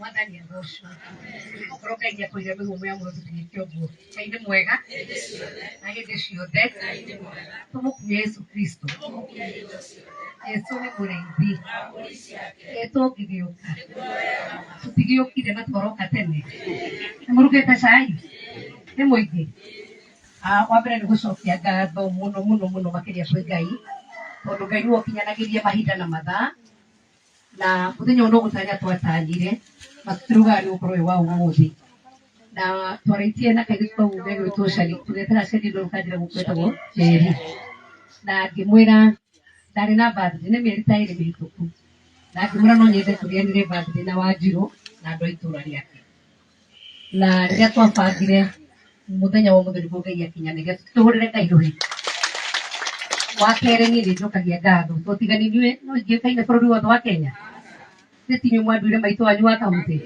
Mwathani agocwo. Okorwo Ngai nĩakwĩire mĩhũmũ ya mũndũ tũnyite ũguo. Ngai nĩ mwega na hĩndĩ ciothe. Tũmũkumie Yesu Kristo. Yesu nĩ mũrĩithi. Tũngĩgĩũka tũtigĩũkire na tworoka tene. Nĩmũrugĩte cai? Nĩ mũingĩ. Wa mbere nĩ gũcokia ngatho mũno makĩria kwĩ Ngai, tondũ Ngai nĩwe ũkinyanagĩria mahinda na mathaa, na mũthenya ũyũ no gũtanya twatanyire matũruga nĩgũkorwo wĩ wa ũmũthĩ, na twarĩtie na kairĩtu kau megwĩtwo Shari, tũgetera Shari ndũ rũkanjĩra gũkwetagwo Njeri, na ngĩmwĩra ndarĩ na birthday nĩ mĩeri ta ĩrĩ mĩhĩtũku, na ngĩmwĩra no nyende tũrĩanĩre birthday na Wanjirũ na andũ a itũũra rĩake, na rĩrĩa twabangire mũthenya wa mũthenya Ngai akinyanĩria tũhũrĩre Ngai rũhĩ. Wa kerĩ niĩ nĩnjokagia ngatho tũtiganĩirie no ingĩũkaine bũrũri wothe wa Kenya, tinyuĩ mwanduire maitũ wanyu wa kaũntĩ,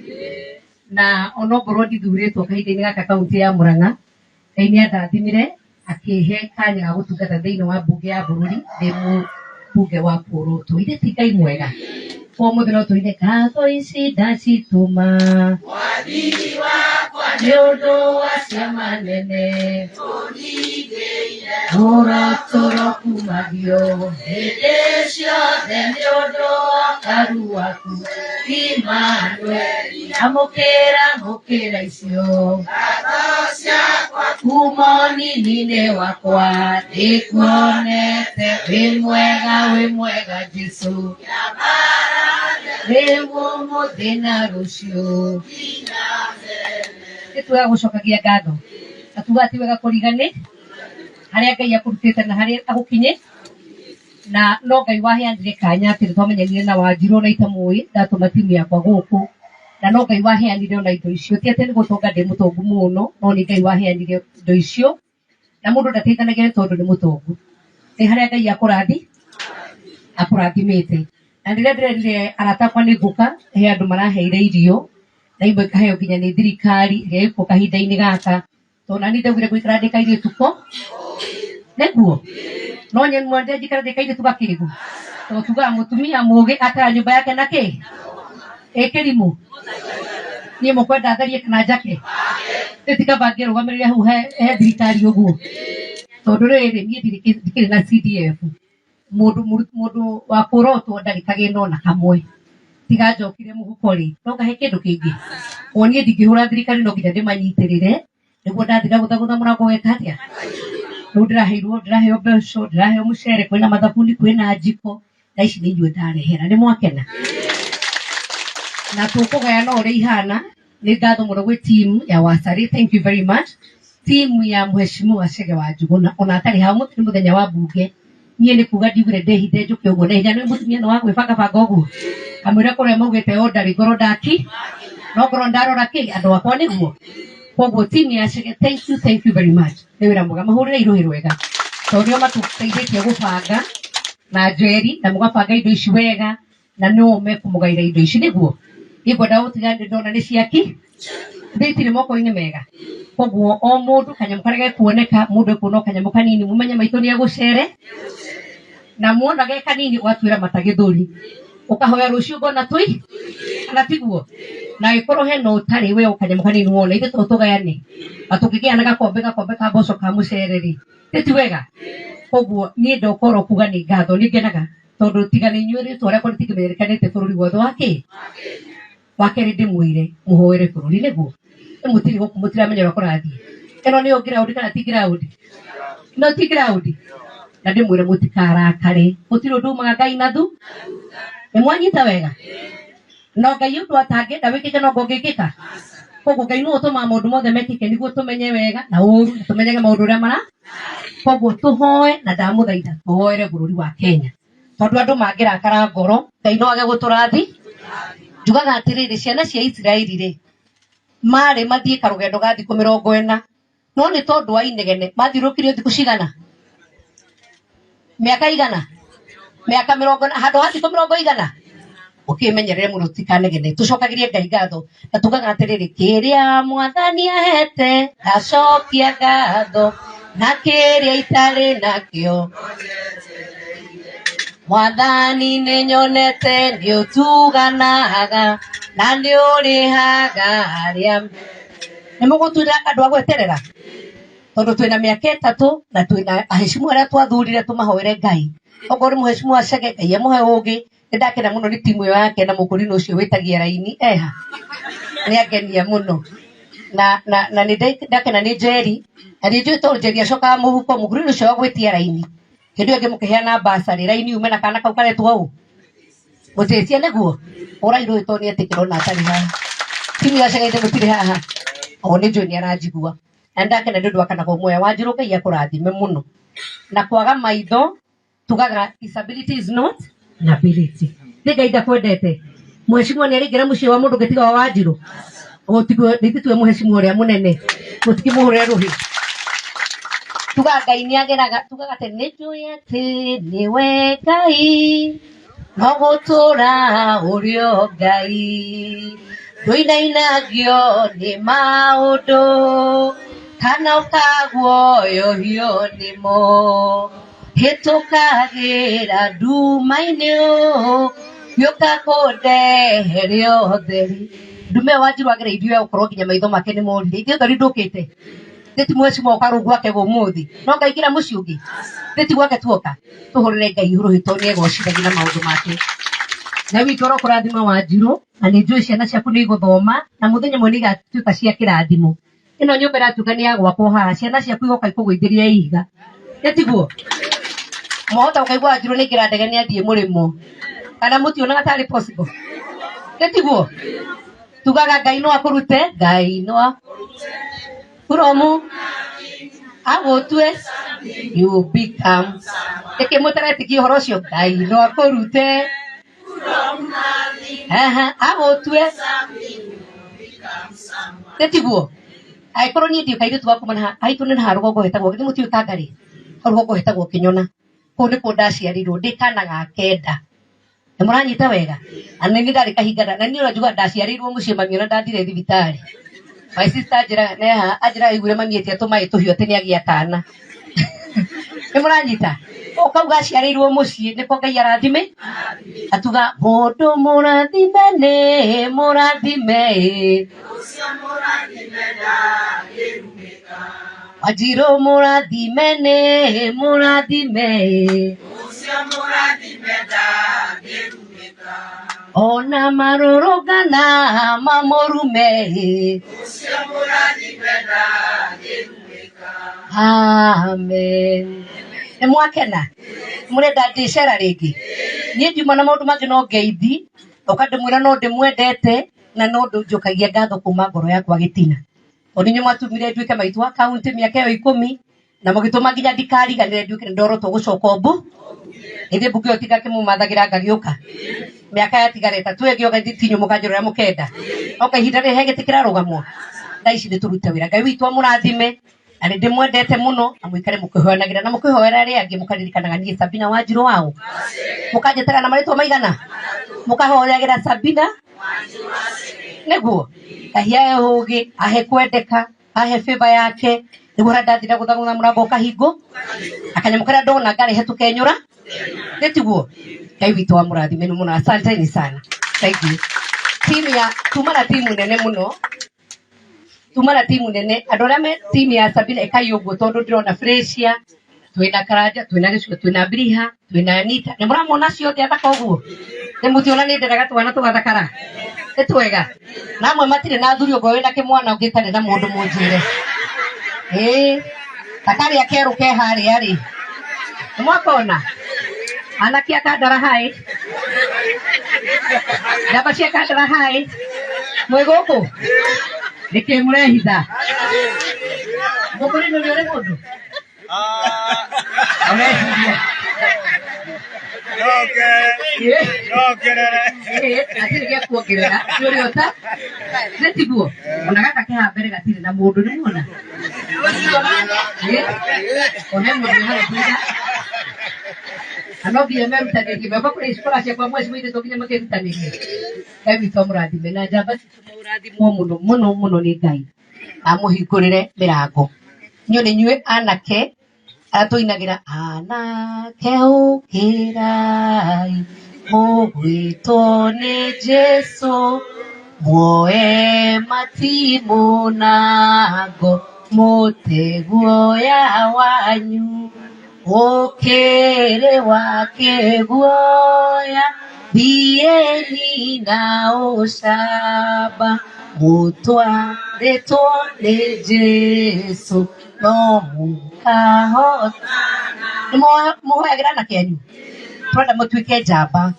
na onokorwo ndithurĩtwo kahinda-inĩ gaka kaũntĩ ya Mũrang'a, Ngai nĩandathimire akĩhe kanya ga gũtungata thĩinĩ wa mbunge ya bũrũri ndĩ mũmbunge wa Pũrũtũ. Ithe ti Ngai mwega? Ũmũthĩ no tũine ngatho ici ndacitũma mwathini wakwa nĩ ũndũ wa ciama nene ũrotũro kumagio hĩndĩ ciothe nĩ ũndũ wa karu waku Emmanuel. Amũkĩra icio ngatho ciakwa kuma ũnini-inĩ wakwa ndĩkuonete wĩ mwega Jesũ rĩu ũmũthĩ na rũciũ. Nĩtuoya gũcokagia ngatho na tuga atĩ wega kũrigane harĩa Ngai akũrutĩte na harĩa agũkinye, na no Ngai waheanire kanya atĩ nĩtwamenyanire na Wanjirũ na itamũĩ ndatũma timu yakwa gũkũ, na no Ngai waheanire ona indo icio, ti atĩ nĩ gũtonga ndĩ mũtongu mũno, no nĩ Ngai waheanire indo icio, na mũndũ ndateithanagia nĩ tondũ nĩ mũtongu, nĩ harĩa Ngai akũrathimĩte. Na rĩrĩa ndĩrerire arata akwa nĩ ngũka he andũ maraheire irio na imwe ikaheo nginya nĩ thirikari ĩrĩa ĩkuo kahinda-inĩ gaka, tondũ nani ndaugire gũikara ndĩ kairĩtu ko nĩguo no nye mwende njikara ndĩ kairĩtu gakĩrĩgu, tondũ tugaga mũtumia mũgĩ atara nyũmba yake na kĩ ĩkĩrimũ. Niĩ mũkwenda tharie kana njake ĩtikamba ngĩrũgamĩrĩre hau he thirikari ũguo, tondũ rĩrĩ niĩ ndikĩrĩ na CDF. Mũndũ wa Pũrũtũ ndarĩkagĩra ona kamwe, tiga njokire mũhuko rĩ no ngahe kĩndũ kĩngĩ. O niĩ ndingĩhũra thirikari no nginya ndĩmanyitĩrĩre nĩguo ndathira gũthagũtha mũrango weka atĩa. Rĩu ndĩraheo mbeca, ndĩraheo mũcere, kwĩna mathabuni, kwĩna njiko, na ici nĩ inyuĩ ndarehera. Nĩ mwakena? Na tũkũgayana ũrĩa ihana. Nĩ ngatho mũno gwĩ team ya Wasari, thank you very much. Team ya Mheshimiwa Chege Wanjigũ ona atarĩ hau, mũthĩ nĩ mũthenya wa mbunge, niĩ nĩ kuga ndigire ndehithe njũke ũguo na hinya. Nĩ mũtumia nĩ wa gwĩbangabanga ũguo kamwĩra kũrĩa maugĩte o ndarĩ ngoro ndaki no ngoro ndarora kĩ andũ akwa nĩguo. Koguo team ya Chege, thank you very much. Nĩ wĩra mwega, mahũrĩre irũhĩ rwega, tondũ nĩo matũteithĩtie gũbanga na Njeri na mũgabanga indo ici wega, na nĩo mekũmũgaĩra indo ici nĩguo. Ngwenda gũtiga ndona nĩ ciaki thĩitirĩ moko-inĩ mega. Koguo o mũndũ kanyamũ karĩa gekuoneka, mũndũ ekuona kanyamũ kanini, mũmenye maitũ nĩ egũcere na muona ge kanini gwatuĩra mata gĩthũri, ũkahoya rũciũ ngona tũi kana tiguo. Na gĩkorwo hena ũtarĩ we kanyamũ kanini wona ithe tũgayane, na tũngĩgĩa na gakombe ka mboco ka mũcere rĩ ti wega. Koguo niĩ ndokorwo kuga nĩ ngatho, nĩ ngenaga tondũ tiga nĩ inyuĩ rĩtwa rĩakwa rĩtingĩmenyerekanĩte bũrũri wothe wa kĩ. Wa kerĩ ndĩmwĩre mũhoere bũrũri nĩguo, mũtirĩ gũkũ mũtiramenya ũrĩa kũrathiĩ. Ĩno nĩyo ground kana ti ground? No ti ground. Na ndĩmwĩre mũtikarakare, gũtirĩ ũndũ umaga Ngai na thu. Nĩ mwanyita wega? No Ngai ũndũ atangĩenda wĩkĩke no ngũngĩkĩka. Koguo Ngai nĩwe ũtũmaga maũndũ mothe mekĩke nĩguo tũmenye wega na ũru, tũmenyage maũndũ ũrĩa mara. Koguo tũhoe na ndamũthaitha tũhoere bũrũri wa Kenya, tondũ andũ mangĩrakara ngoro Ngai no age gũtũrathi. Njugaga atĩrĩrĩ, ciana cia Isiraeli rĩ marĩ mathiĩ karũgendo ga thikũ 40, no nĩ tondũ wa inegene mathiũrũrũkĩrio thikũ cigana? Mĩaka igana? Mĩaka 40 handũ ha thikũ 100 igana? Ũkĩmenyerere mũno tikanegene. Tũcokagĩrie Ngai ngatho na tugaga atĩrĩrĩ, kĩrĩa Mwathani ahete ndacokia ngatho na kĩrĩa itarĩ nakĩo Mwathani nĩnyonete nĩũtuganaga na nĩũrĩhaga arĩa nĩmũgũtuĩra andũ a gweterera tondũ twĩna mĩaka 3 na twĩna aheshimu arĩa twathurire tũmahoere Ngai. Okorwo mũheshimu wa Chege Ngai amũhe ũgĩ. Nĩndakena mũno nĩ timu ĩyo yake na mũkũrino ũcio wĩtagia raini eha nĩangenia mũno na nĩndakena nĩ Njeri na nĩnjũĩ tondũ Njeri acokaga mũhuko mũkũrino ũcio wa gwĩtia raini hĩndĩ ĩyo ĩngĩ mũkĩheana basarĩ raini ume na kana kau karetwo ũũ mũtĩtia nĩguo ũrairwo tondũ nĩetĩkĩra ona atarĩ haha. Timu ya Chege mũtirĩ haha o nĩnjũĩ nĩaranjigua na ndakena nĩ ũndũ wa Kanagũ Muoya Wanjirũ Ngai akũrathime mũno na kwaga maitho tugaga disability is not an ability. Ngai ndakwendete mheshimu nĩarĩngĩra mũciĩ wa mũndũ gĩtiga wa Wanjirũ nĩtitue mheshimu ũrĩa mũnene gũtikĩmũhũrĩra rũhĩ tugaga Ngai nĩageraga tugaga atĩ nĩnjũĩ atĩ nĩwe Ngai no gũtũra ũrĩ o Ngai ndũinainagio nĩ maũndũ kana ũkaguoyohio nĩmo hĩtũkagĩra nduma-inĩ gĩũka kũndehere ũtheri. Ndume Wanjirũ agereirio gũkorwo nginya maitho make nĩ morire ithuĩ ũtheri ndũkĩte nĩ ti mheshimu oka rũu gwake ũmũthĩ no ngaingĩra mũciĩ ũngĩ nĩ ti gwake tuoka tũhũrĩre Ngai igũrũ tondũ nĩegociragia na maũndũ make. Na witũ ro kũrathima Wanjirũ na nĩnjũĩ ciana ciaku nĩ igũthoma na mũthenya ũmwe nĩigatuĩka cia kĩrathimo. Ĩno nyũmba ĩratuĩka nĩ ya gwakwo haha ciana ciaku igoka ikũgũithĩria ihiga nĩtiguo mwahota ũkaigua Wanjirũ nĩaingĩra ndege nĩathiĩ mũrĩmo kana mũtionaga tarĩ possible nĩtiguo tugaga Ngai no akũrute Ngai no kuromu agũtue you become ĩkĩmũtaretikia ũhoro ũcio Ngai no akũrute agũtue nĩtiguo angĩkorwo niĩ ndiũka ithuĩ tũgakumana haitũ nĩ ha rũgongo hetagwo nĩ mũtiũĩ Kangarĩ hau rũgongo hetagwo Kĩnyona kũu nĩkuo ndaciarirwo ndĩ kana ga kenda nĩmũranyita wega na nĩ ndarĩ kahingana na niĩ ũranjigua ndaciarĩirwo mũciĩ mami ona ndathire thibitarĩ my sister anjĩraga neha anjĩraga aiguire mami ĩtia tũmaĩ tũhiũ atĩ nĩagĩa kana nĩmũranyita ũkauga aciarĩirwo mũciĩ nĩko Ngai arathime atuga mũndũ mũrathime nĩ mũrathime ũcio mũrathime ndangĩrumĩka Wanjirũ mũrathime nĩ mũrathime ũcio mũrathime ndangĩrumĩka ona marũrũngana mamũrume ũcio mũrathime ndangĩrumĩka. Amen. Nĩmwakena mũrenda ndĩcera rĩngĩ niĩ ndiuma na maũndũ mangĩ no ngeithi ũkandĩmwĩra no ndĩmwendete na no njũkagia ngatho kuma ngoro yakwa gĩtina tondũ inyuĩ mwatumire nduĩke maitũ wa kaunti mĩaka ĩyo 10 na mũgĩtũma nginya ndikariganĩre nduĩke nĩndorotwo gũcoka ũmbu ĩndĩ mbunge ĩyo tigakĩmũmathagĩra ngagĩũka mĩaka yatigara 3 ĩngĩoka thitinyo mũkanjĩra ũrĩa mũkenda oka ihinda rĩrĩ he gĩtĩ kĩrarũgamwo thaa ici nĩtũrute wĩra Ngai witũ amũrathime na nĩndĩmwendete mũno na mũikare mũkĩhoyanagĩra na mũkĩhoera arĩa angĩ mũkaririkanaga niĩ Sabina Wanjirũ wao mũkanjĩtaga na marĩtwa maigana mũkahoyagĩra Sabina nĩguo Ngai ahe ũgĩ ahe kwendeka ahe favor yake nĩguo ndathira gũthagũtha mũrango ũkahingwo akanyamũ karĩa ndona ngarehe tũkenyũra nĩtiguo Ngai witũ amũrathime mũno asanteni sana thank you. Tuma na timu nene mũno tuma na timu nene andũ arĩa me timu ya Sabina ĩkai ũguo tondũ ndĩrona Freshia twĩna Karanja twĩna Gĩcuka twĩna Briha twĩna Anita nĩmũramona ciothe athaka ũguo nĩmũtiona nĩ nderaga twana tũgathakara nĩtwega na amwe matirĩ na thuri ũngĩ wĩna kĩmwana ũngĩ tarĩ na mũndũ mũnjĩre takarĩa kerũ ke harĩa rĩ nĩmwakona anake a Kandara hai njamba cia Kandara hai mwĩ gũkũ nĩkĩ mũrehitha mũkũrĩ nũrĩ ũrĩ mũndũ ũrehithia atirĩ gĩa kuongerera nĩũrĩ ota nĩtiguo ona gaka kĩha mbere gatirĩ na mũndũ nĩmuona one mũndũ harĩthitha anobia merutanĩrie meko kũrĩ icikora ciakwa mweci mũithĩtwo nginya makĩrutanĩrie Ngai witũ amũrathime na njamba citũ mũrathimwo mũno mũno mũno nĩ Ngai amũhingũrĩre mĩrango nĩ inyuĩ anake aratuinagira anake ukirai mugwitwo ni Jesu muoe matimu nago muteguoya wanyu ukiri wake guoya thieni na ucamba mutwaritwo ni Jesu no mukahotana muhoyagira na kenyu twenda mutuike njamba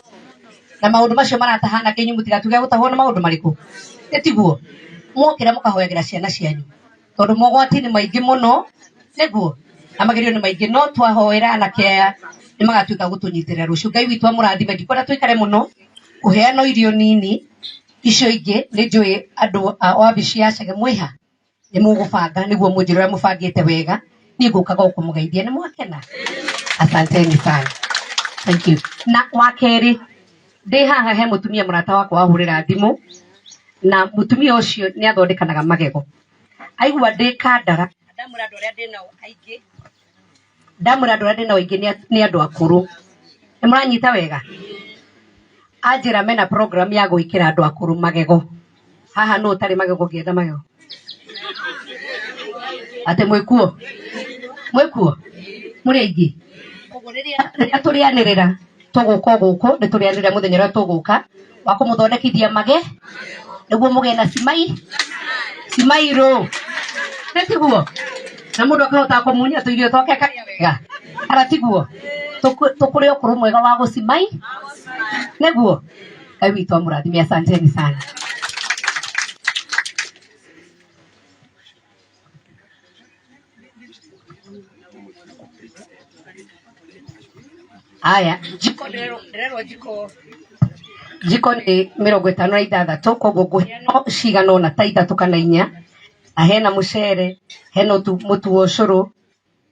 na maundu macio maratahana kenyu mutigatuge gutahwo na maundu mariku etiguo mukira mukahoyagira ciana cianyu tondu mogwati ni maingi muno niguo amagerio ni maingi no twahoera na kea ni magatuika gutunyitirira rucio Ngai witu amurathime ndikwenda tuikare muno kuheana irio nini icio ingi ni njui andu a wabici ya Chege mwiha ni mugubanga niguo munjira mubangite wega ni ngukaga ukumugeithia ni mwakena asanteni sana thank you na wakeri ndi haha he mutumia murata wakwa wahurira thimu na mutumia ucio ni athondekanaga magego aigua ndi kandara ndamura andu aria ndinao aingi ni andu akuru ni muranyita wega ajira mena program ya gwikira andu akuru magego haha no utari magego ngienda magego ate mwikuo muri aingi koguo riria turianirira tuguka guku ni turianirira muthenya uria tuguka wa kumuthondekithia mage niguo muge na simairo netiguo na mundu akahota kumunya tuirio twake karia wega aratiguo tukuri ukuru mwega wa gucimai niguo Ngai witu amurathime asanteni sana aya jiko ni 56 koguo nguheano cigana na ta 3 kana 4 na hena mucere hena mutu wa ucuru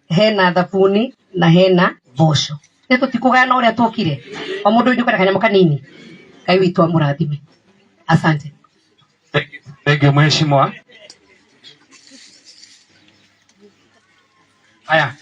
hena thabuni na hena mboco ni tutikugana uria twokire o mundu ndu kwenda kanyamu kanini Ngai witu amurathime asante thank you mheshimiwa aya